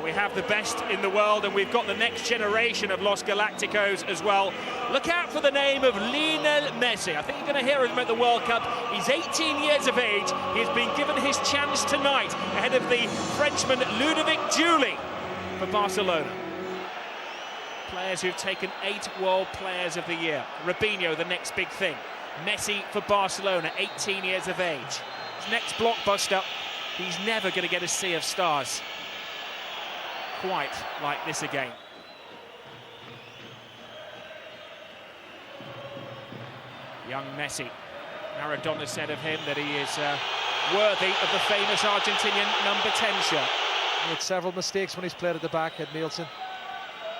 We have the best in the world, and we've got the next generation of Los Galacticos as well. Look out for the name of Lionel Messi. I think you're going to hear him at the World Cup. He's 18 years of age. He's been given his chance tonight ahead of the Frenchman Ludovic Giuli for Barcelona. Players who've taken 8 World Players of the Year. Robinho, the next big thing. Messi for Barcelona, 18 years of age. His next blockbuster, he's never going to get a sea of stars quite like this again. Young Messi. Maradona said of him that he is worthy of the famous Argentinian number 10 shot. He had several mistakes when he's played at the back, had Nielsen.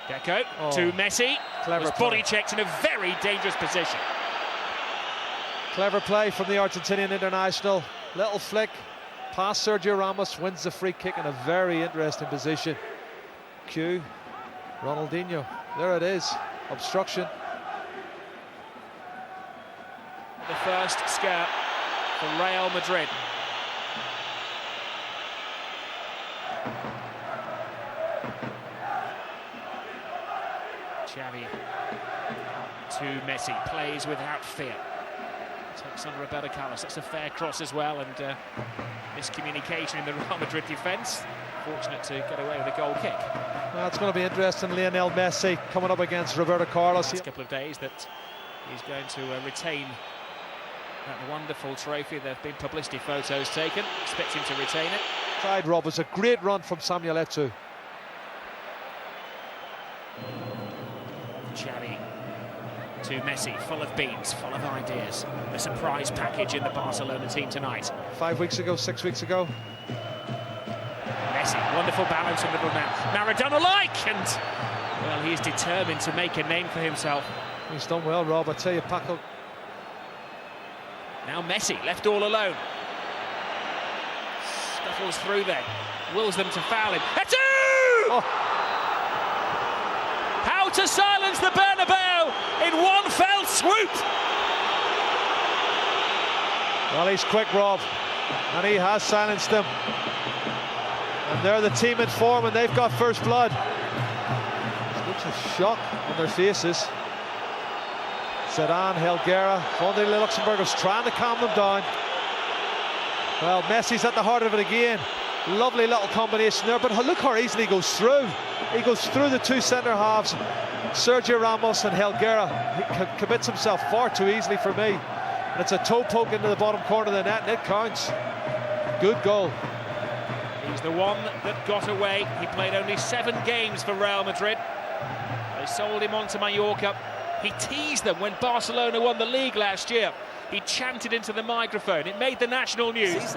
Deco to Messi. Clever was body checked in a very dangerous position. Clever play from the Argentinian international. Little flick past Sergio Ramos, wins the free kick in a very interesting position. Q, Ronaldinho, there it is, obstruction. The first scare for Real Madrid. Xavi to Messi, plays without fear. Takes on Roberto Carlos, that's a fair cross as well, and miscommunication in the Real Madrid defence. Fortunate to get away with a goal kick. Well, it's going to be interesting. Lionel Messi coming up against Roberto Carlos. It's a couple of days that he's going to retain that wonderful trophy. There have been publicity photos taken. Expect him to retain it. Tried, Rob. It was a great run from Samuel Eto'o. Xavi to Messi, full of beans, full of ideas. A surprise package in the Barcelona team tonight. 5 weeks ago, 6 weeks ago. Messi, wonderful balance in the middle now. Maradona-like, and well, he's determined to make a name for himself. He's done well, Rob. I tell you, Paco. Now Messi, left all alone. Scuffles through there, wills them to foul him. Eto'o! Oh. How to silence the Bernabeu in one fell swoop! Well, he's quick, Rob, and he has silenced them. And they're the team in form, and they've got first blood. Looks of shock on their faces. Zidane, Helguera, Fonde Luxembourg was trying to calm them down. Well, Messi's at the heart of it again. Lovely little combination there, but look how easily he goes through. He goes through the two centre halves, Sergio Ramos and Helguera. He commits himself far too easily for me. And it's a toe poke into the bottom corner of the net, and it counts. Good goal. He's the one that got away. He played only 7 games for Real Madrid. They sold him on to Mallorca. He teased them when Barcelona won the league last year. He chanted into the microphone. It made the national news.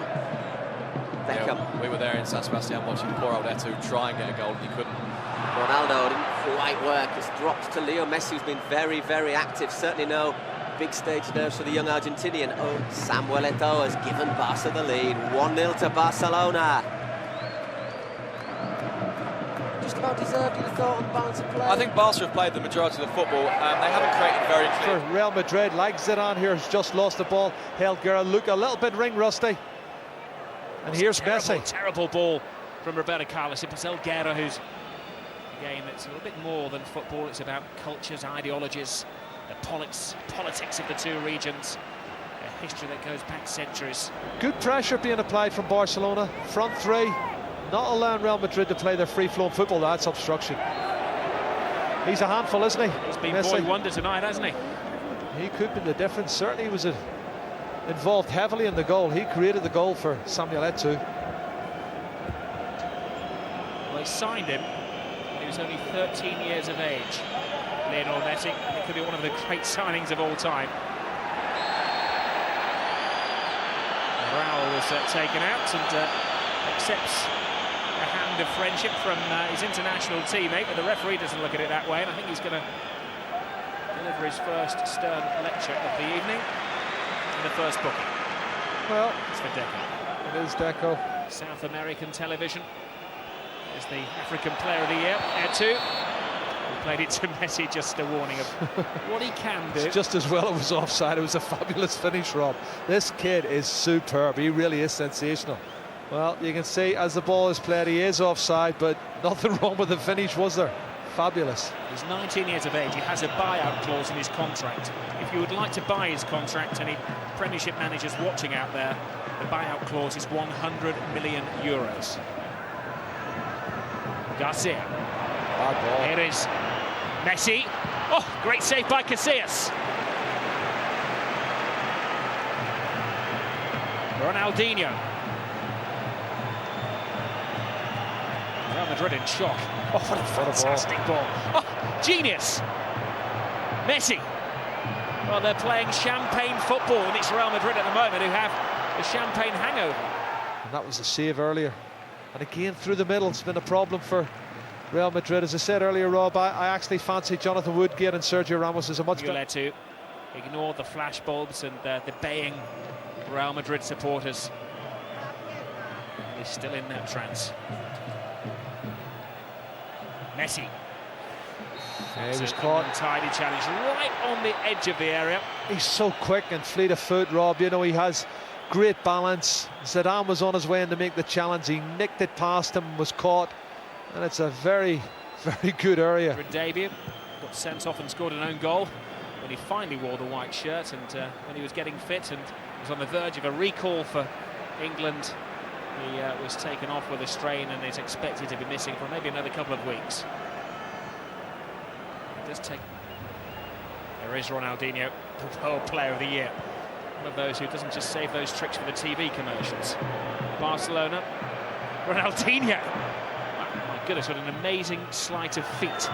Yeah, we were there in San Sebastian watching poor old Eto'o try and get a goal, and he couldn't. Ronaldo didn't quite work. It's dropped to Leo Messi, who's been very, very active. Certainly no big stage nerves for the young Argentinian. Oh, Samuel Eto'o has given Barca the lead. 1-0 to Barcelona. Just about deserved, you'd have thought, on balance of play. I think Barca have played the majority of the football. They haven't created very clear. For Real Madrid, like Zidane here, has just lost the ball. Helguera look a little bit ring rusty. And here's Messi. Terrible ball from Roberto Carlos. It was Helguera who's a game that's a little bit more than football. It's about cultures, ideologies, the politics of the two regions, a history that goes back centuries. Good pressure being applied from Barcelona. Front three, not allowing Real Madrid to play their free-flowing football. That's obstruction. He's a handful, isn't he? He's been Messi. boy wonder tonight, hasn't he? He could be the difference. Certainly he was involved heavily in the goal. He created the goal for Samuel Eto'o. Well, they signed him when he was only 13 years of age. Lionel Messi. It could be one of the great signings of all time. Raul was taken out and accepts a hand of friendship from his international teammate, but the referee doesn't look at it that way, and I think he's going to deliver his first stern lecture of the evening in the first booking. Well, it's for Deco. It is Deco. South American television is the African Player of the Year. Eto'o, who played it to Messi, just a warning of what he can do. It's just as well it was offside. It was a fabulous finish, Rob. This kid is superb. He really is sensational. Well, you can see as the ball is played, he is offside, but nothing wrong with the finish, was there? Fabulous. He's 19 years of age. He has a buyout clause in his contract. If you would like to buy his contract, any Premiership managers watching out there, the buyout clause is 100 million euros. Garcia. Bad ball. Here is Messi. Oh, great save by Casillas. Ronaldinho. Real Madrid in shock. Oh, what a fantastic ball. Oh, genius. Messi. Well, they're playing champagne football, and it's Real Madrid at the moment who have the champagne hangover. And that was the save earlier. And again, through the middle, it's been a problem for Real Madrid. As I said earlier, Rob, I actually fancy Jonathan Woodgate and Sergio Ramos as a much better. To ignore the flash bulbs and the baying Real Madrid supporters. He's still in that trance. Messi. Yeah, he was caught. Untidy challenge right on the edge of the area. He's so quick and fleet of foot, Rob. You know, he has great balance. Zidane was on his way in to make the challenge. He nicked it past him, was caught. And it's a very, very good area. For debut, got sent off and scored an own goal when he finally wore the white shirt, and when he was getting fit and was on the verge of a recall for England, he was taken off with a strain and is expected to be missing for maybe another couple of weeks. It does take. There is Ronaldinho, the World Player of the Year. One of those who doesn't just save those tricks for the TV commercials. Barcelona, Ronaldinho. My goodness, what an amazing sleight of feet.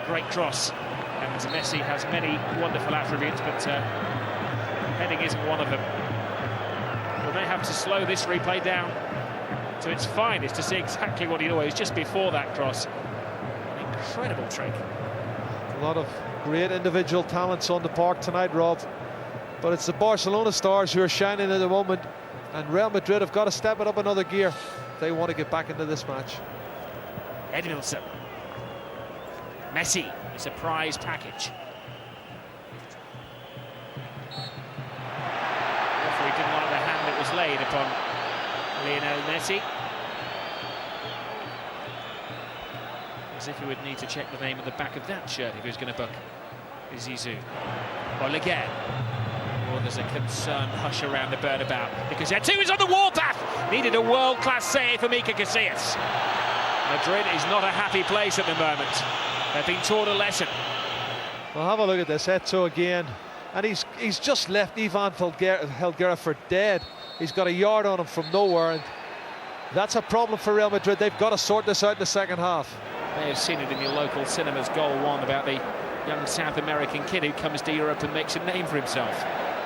Great cross. And Messi has many wonderful attributes, but heading isn't one of them. We may have to slow this replay down to its finest to see exactly what he always just before that cross. An incredible trick. A lot of great individual talents on the park tonight, Rob. But it's the Barcelona stars who are shining at the moment, and Real Madrid have got to step it up another gear if they want to get back into this match. Edmilson. Messi, a surprise package. The referee didn't like the hand that was laid upon Lionel Messi. As if he would need to check the name on the back of that shirt if he was going to book Zizou. Or again. Or there's a concerned hush around the Bernabeu because Etu is on the warpath. Needed a world-class save for Mika Casillas. Madrid is not a happy place at the moment. They've been taught a lesson. Well, have a look at this. Eto again, and he's just left Ivan Helguera for dead. He's got a yard on him from nowhere, and that's a problem for Real Madrid. They've got to sort this out in the second half. You may have seen it in your local cinemas. Goal one about the young South American kid who comes to Europe and makes a name for himself.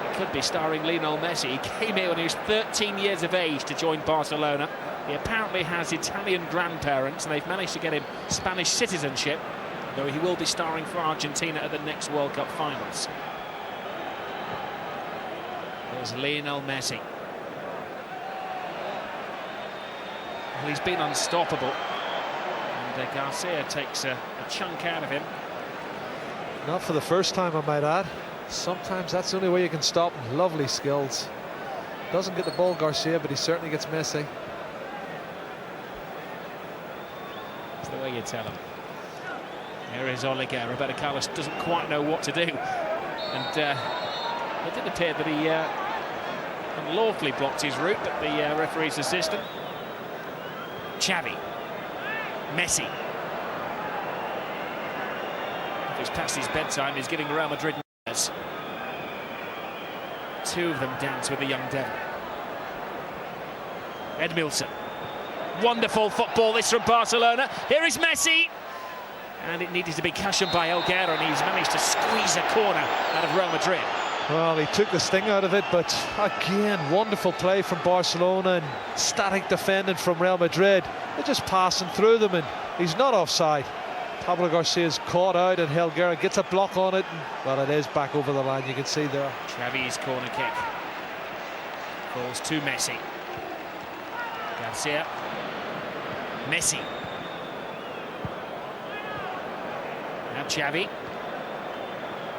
It could be starring Lionel Messi. He came here when he was 13 years of age to join Barcelona. He apparently has Italian grandparents, and they've managed to get him Spanish citizenship, though he will be starring for Argentina at the next World Cup finals. There's Lionel Messi. Well, he's been unstoppable, and Garcia takes a chunk out of him. Not for the first time, I might add. Sometimes that's the only way you can stop him. Lovely skills. Doesn't get the ball, Garcia, but he certainly gets Messi. It's the way you tell him. Here is Oliga. Roberto Carlos doesn't quite know what to do. And it did appear that he unlawfully blocked his route, but the referee's assistant. Xavi. Messi. If it's past his bedtime, he's giving Real Madrid nerves. Two of them dance with the young devil. Edmilson. Wonderful football this from Barcelona. Here is Messi. And it needed to be cushioned by Helguera, and he's managed to squeeze a corner out of Real Madrid. Well, he took the sting out of it, but again, wonderful play from Barcelona and static defending from Real Madrid. They're just passing through them, and he's not offside. Pablo Garcia's caught out, and Helguera gets a block on it, and, well, it is back over the line, you can see there. Xavi's corner kick. Falls to Messi. Garcia. Messi. Now Xavi.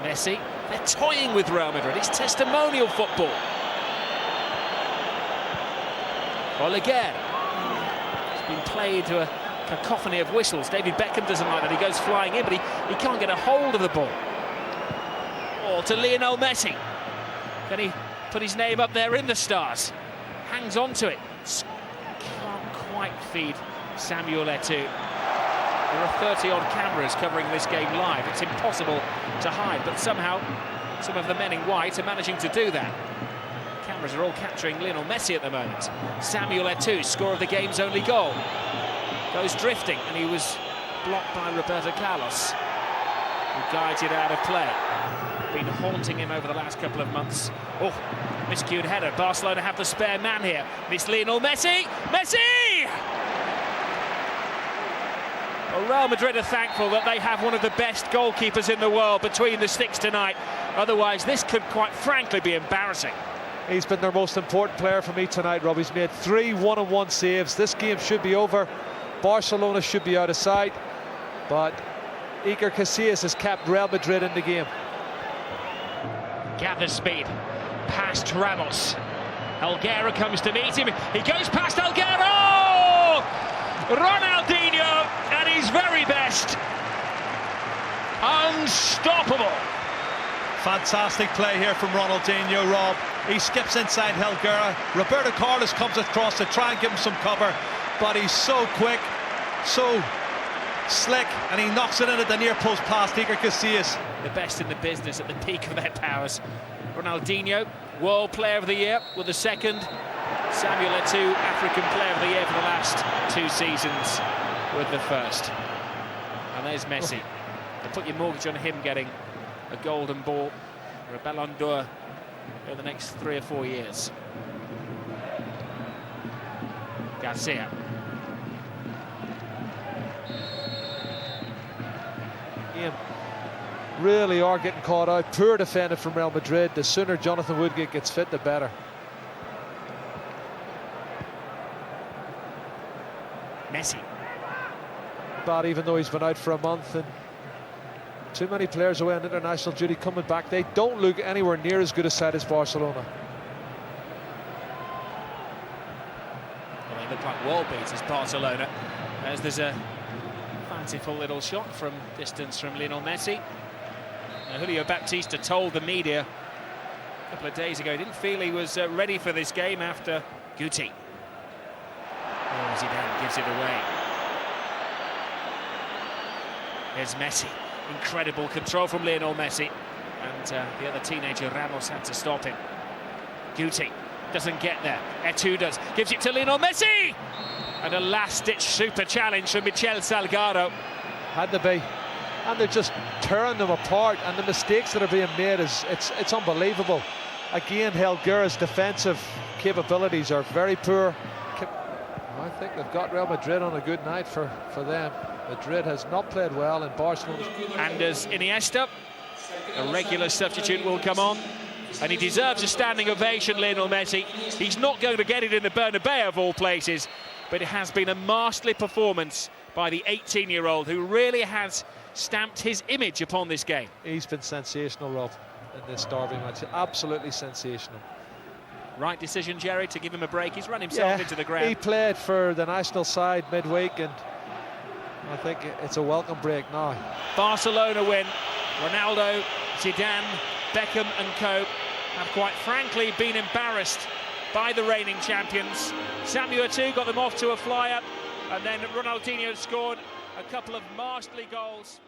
Messi. They're toying with Real Madrid. It's testimonial football. Oleguer. It's been played to a cacophony of whistles. David Beckham doesn't like that. He goes flying in, but he can't get a hold of the ball. Or to Lionel Messi. Can he put his name up there in the stars? Hangs on to it. Can't quite feed Samuel Eto'o. There are 30-odd cameras covering this game live. It's impossible to hide, but somehow some of the men in white are managing to do that. Cameras are all capturing Lionel Messi at the moment. Samuel Eto'o, score of the game's only goal. Goes drifting, and he was blocked by Roberto Carlos, who guides it out of play. Been haunting him over the last couple of months. Oh, miscued header. Barcelona have the spare man here. It's Lionel Messi. Messi! Well, Real Madrid are thankful that they have one of the best goalkeepers in the world between the sticks tonight. Otherwise, this could quite frankly be embarrassing. He's been their most important player for me tonight, Rob. He's made 3 one-on-one saves. This game should be over. Barcelona should be out of sight. But Iker Casillas has kept Real Madrid in the game. Gathers speed. Past Ramos. Alguero comes to meet him. He goes past Alguero! Ronaldinho at his very best. Unstoppable. Fantastic play here from Ronaldinho, Rob. He skips inside Alguero. Roberto Carlos comes across to try and give him some cover, but he's so quick, so slick, and he knocks it in at the near post past Iker Casillas. The best in the business at the peak of their powers. Ronaldinho, World Player of the Year with the second. Samuel Eto'o, African Player of the Year for the last 2 seasons with the first. And there's Messi. You put your mortgage on him getting a golden ball or a Ballon d'Or over the next 3 or 4 years. Garcia. Ian, really are getting caught out. Poor defending from Real Madrid. The sooner Jonathan Woodgate gets fit, the better. Messi. But even though he's been out for a month and too many players away on international duty coming back, they don't look anywhere near as good a side as Barcelona. Well, they look like world beaters, Barcelona, as there's a fanciful little shot from distance from Lionel Messi. Now, Julio Baptista told the media a couple of days ago he didn't feel he was ready for this game after Guti. Oh, Zidane gives it away. There's Messi. Incredible control from Lionel Messi. And the other teenager, Ramos, had to stop him. Guti doesn't get there. Eto'o does. Gives it to Lionel Messi! And a last-ditch super challenge from Michel Salgado. Had to be. And they're just tearing them apart. And the mistakes that are being made, it's unbelievable. Again, Alguero's defensive capabilities are very poor. I think they've got Real Madrid on a good night for them. Madrid has not played well, and Barcelona. And as Iniesta, a regular substitute, will come on, and he deserves a standing ovation, Lionel Messi. He's not going to get it in the Bernabeu of all places, but it has been a masterly performance by the 18-year-old who really has stamped his image upon this game. He's been sensational, Rob, in this derby match. Absolutely sensational. Right decision, Jerry, to give him a break. He's run himself into the ground. He played for the national side midweek, and I think it's a welcome break now. Barcelona win. Ronaldo, Zidane, Beckham and co have quite frankly been embarrassed by the reigning champions. Samuel Eto'o got them off to a flyer, and then Ronaldinho scored a couple of masterly goals.